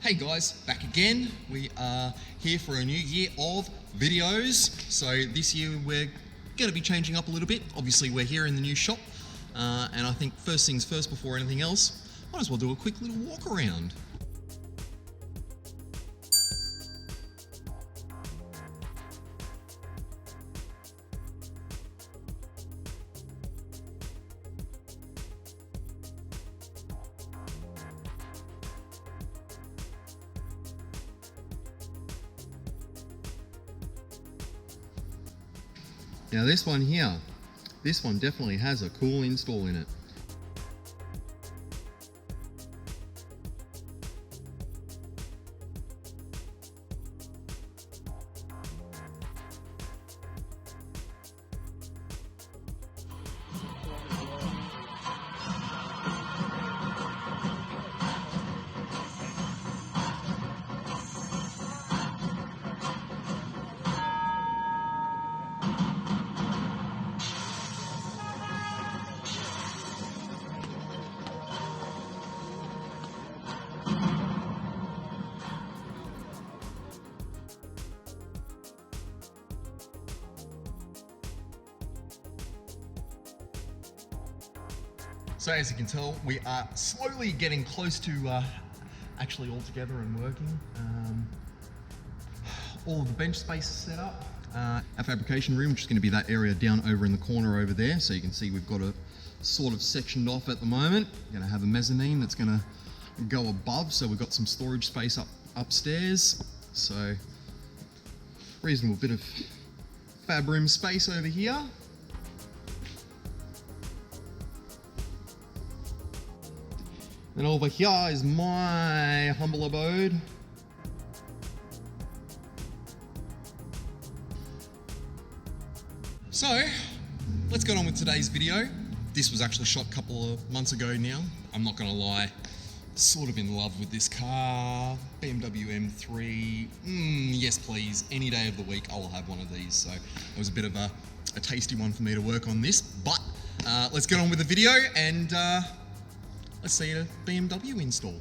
Hey guys, back again. We are here for a new year of videos. So this year we're going to be changing up a little bit. Obviously we're here in the new shop, and I think first things first before anything else, might as well do a quick little walk around. Now this one here, this one definitely has a cool install in it. So as you can tell, we are slowly getting close to actually all together and working. All of the bench space is set up. Our fabrication room, which is going to be that area down over in the corner over there. So you can see we've got it sort of sectioned off at the moment. We're going to have a mezzanine that's going to go above. So we've got some storage space upstairs. So reasonable bit of fab room space over here. And over here is my humble abode. So, let's get on with today's video. This was actually shot a couple of months ago now. I'm not gonna lie, sort of in love with this car. BMW M3, yes please, any day of the week I will have one of these. So it was a bit of a tasty one for me to work on this, but let's get on with the video and let's see a BMW install.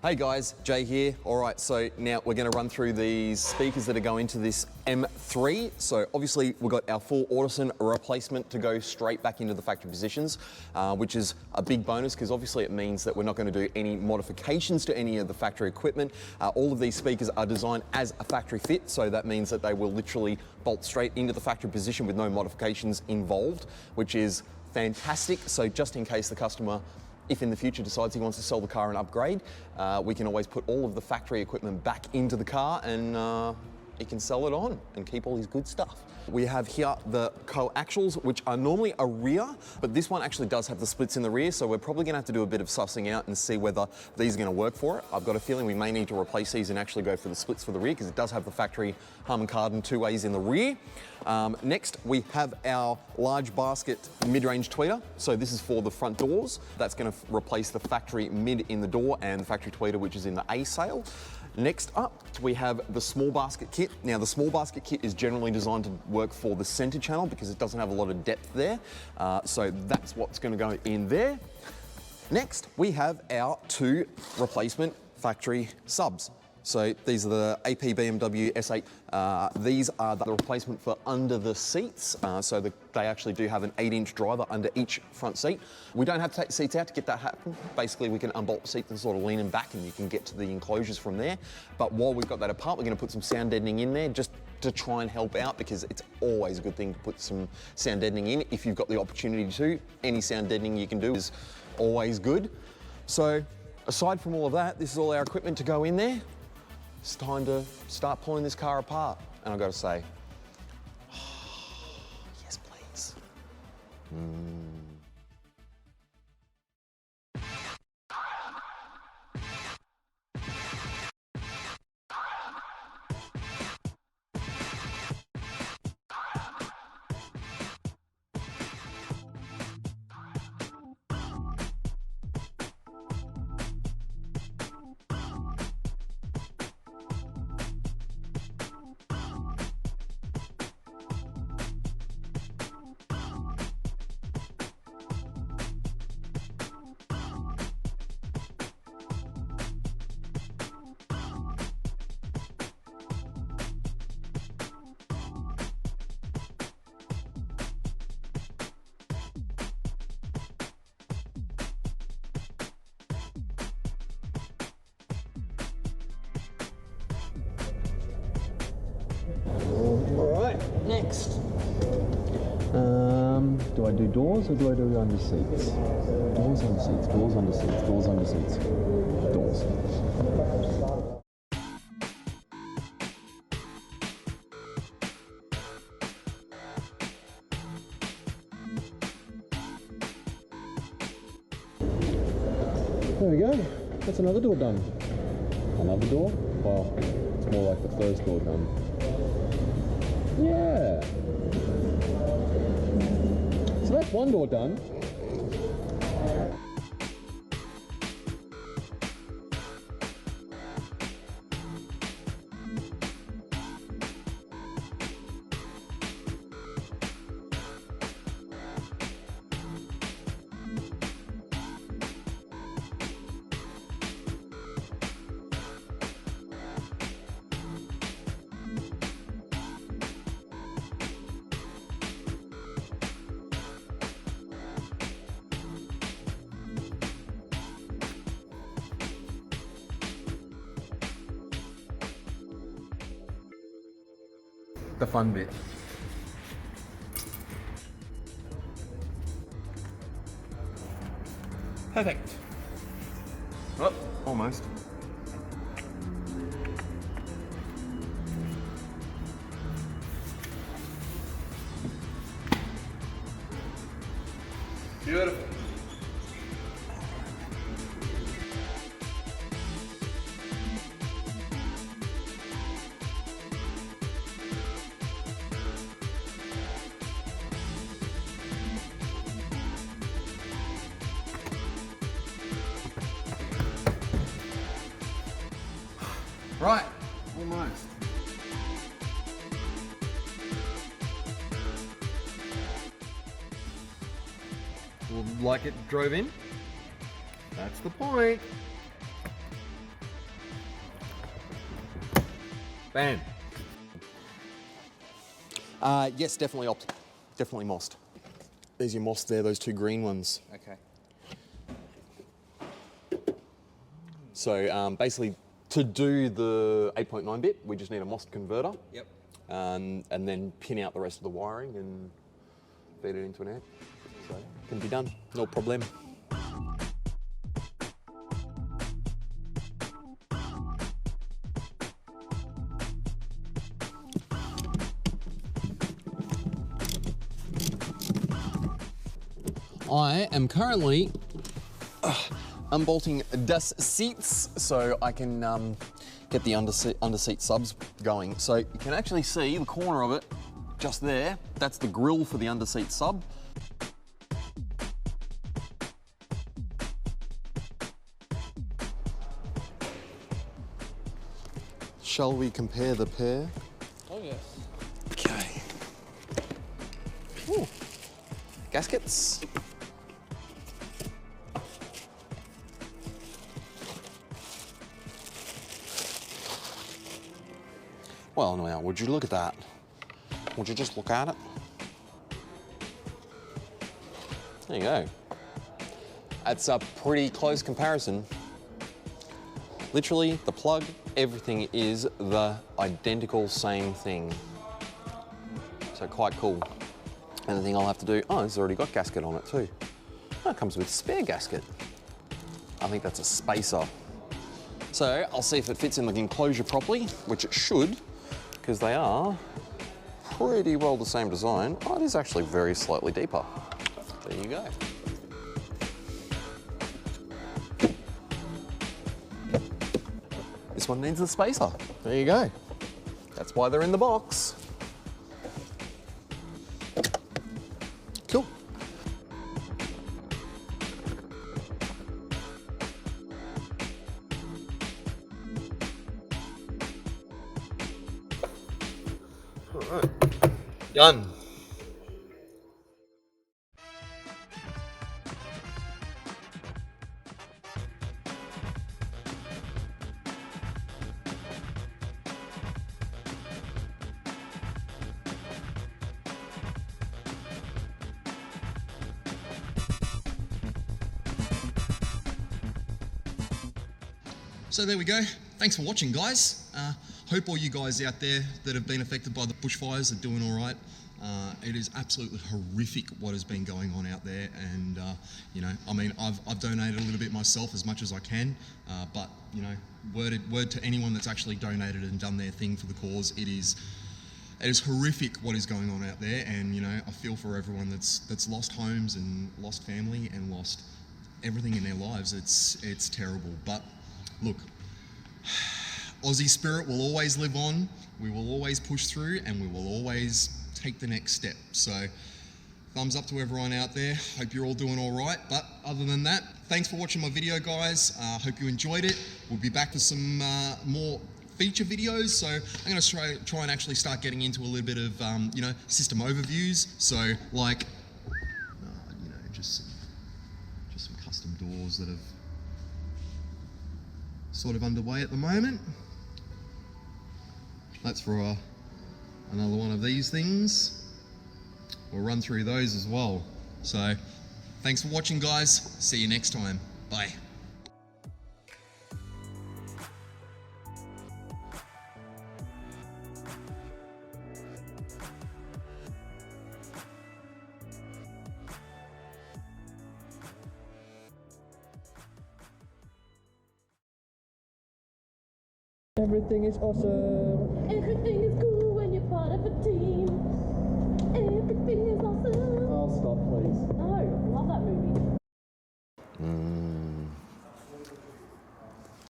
Hey guys, Jay here. All right, so now we're going to run through these speakers that are going into this M3. So obviously we've got our full Audison replacement to go straight back into the factory positions, which is a big bonus because obviously it means that we're not going to do any modifications to any of the factory equipment. All of these speakers are designed as a factory fit, so that means that they will literally bolt straight into the factory position with no modifications involved, which is fantastic. So just in case the customer, if in the future decides he wants to sell the car and upgrade, we can always put all of the factory equipment back into the car and he can sell it on and keep all his good stuff. We have here the coaxials, which are normally a rear, but this one actually does have the splits in the rear, so we're probably gonna have to do a bit of sussing out and see whether these are gonna work for it. I've got a feeling we may need to replace these and actually go for the splits for the rear because it does have the factory Harman Kardon 2 ways in the rear. Next, we have our large basket mid-range tweeter. So this is for the front doors. That's gonna replace the factory mid in the door and the factory tweeter, which is in the A sail. Next up, we have the small basket kit. Now, the small basket kit is generally designed to work for the center channel because it doesn't have a lot of depth there. So that's what's going to go in there. Next, we have our 2 replacement factory subs. So these are the AP BMW S8. These are the replacement for under the seats. So they actually do have an 8-inch driver under each front seat. We don't have to take the seats out to get that happen. Basically, we can unbolt the seats and sort of lean them back and you can get to the enclosures from there. But while we've got that apart, we're going to put some sound deadening in there just to try and help out, because it's always a good thing to put some sound deadening in if you've got the opportunity to. Any sound deadening you can do is always good. So aside from all of that, this is all our equipment to go in there. It's time to start pulling this car apart. And I've got to say, yes, please. All right, next. Do I do doors or do I do under seats? Doors, under seats, doors, under seats, doors, under seats, doors. There we go. That's another door done. Another door? Well, it's more like the first door done. Yeah. So that's one door done. The fun bit. Perfect. Oh, almost. Beautiful. Right, almost. Well, like it drove in? That's the point. Bam. Yes, definitely definitely mossed. There's your moss there, those two green ones. Okay. So basically, to do the 8.9 bit, we just need a MOS converter. Yep. And then pin out the rest of the wiring and feed it into an amp. So it can be done, no problem. I am currently unbolting das seats so I can get the underseat subs going. So you can actually see the corner of it just there. That's the grill for the underseat sub. Shall we compare the pair? Oh yes. Okay. Ooh. Gaskets. Well, now, would you look at that? Would you just look at it? There you go. That's a pretty close comparison. Literally, the plug, everything is the identical same thing. quite cool. And the thing I'll have to do, oh, it's already got gasket on it too. Oh, it comes with spare gasket. I think that's a spacer. So I'll see if it fits in the enclosure properly, which it should, because they are pretty well the same design. Oh, it is actually very slightly deeper. There you go. This one needs a spacer. There you go. That's why they're in the box. Cool. All right. Done. So there we go. Thanks for watching, guys. Hope all you guys out there that have been affected by the bushfires are doing all right. It is absolutely horrific what has been going on out there, and you know, I mean, I've donated a little bit myself as much as I can, but you know, word to anyone that's actually donated and done their thing for the cause. It is horrific what is going on out there, and you know, I feel for everyone that's lost homes and lost family and lost everything in their lives. It's terrible, but look, Aussie spirit will always live on. We will always push through, and we will always take the next step. So thumbs up to everyone out there. Hope you're all doing all right. But other than that, thanks for watching my video, guys. Hope you enjoyed it. We'll be back with some more feature videos. So I'm going to try and actually start getting into a little bit of you know, system overviews. So like you know, just some custom doors that have sort of underway at the moment. That's for another one of these things. We'll run through those as well. So thanks for watching, guys. See you next time. Bye. Everything is awesome. Everything is cool when you're part of a team. Everything is awesome.